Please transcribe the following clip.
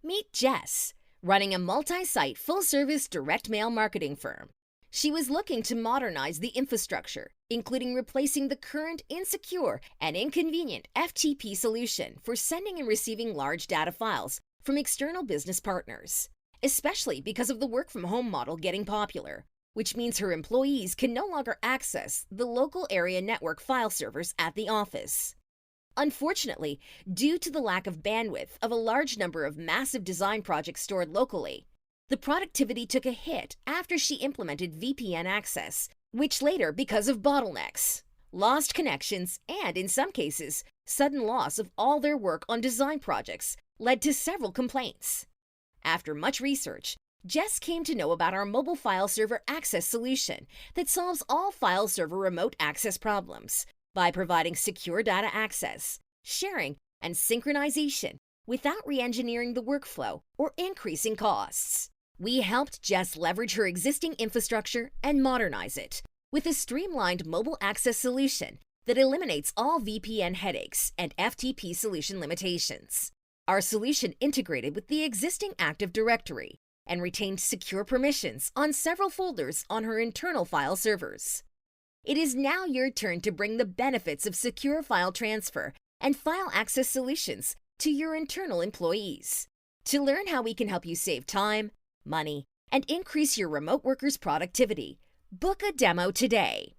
Meet Jess, running a multi-site full-service direct mail marketing firm. She was looking to modernize the infrastructure, including replacing the current insecure and inconvenient FTP solution for sending and receiving large data files from external business partners, especially because of the work-from-home model getting popular, which means her employees can no longer access the local area network file servers at the office. Unfortunately, due to the lack of bandwidth of a large number of massive design projects stored locally, the productivity took a hit after she implemented VPN access, which later, because of bottlenecks, lost connections, and in some cases, sudden loss of all their work on design projects, led to several complaints. After much research, Jess came to know about our mobile file server access solution that solves all file server remote access problems by providing secure data access, sharing, and synchronization without re-engineering the workflow or increasing costs. We helped Jess leverage her existing infrastructure and modernize it with a streamlined mobile access solution that eliminates all VPN headaches and FTP solution limitations. Our solution integrated with the existing Active Directory and retained secure permissions on several folders on her internal file servers. It is now your turn to bring the benefits of secure file transfer and file access solutions to your internal employees. To learn how we can help you save time, money, and increase your remote workers' productivity, book a demo today.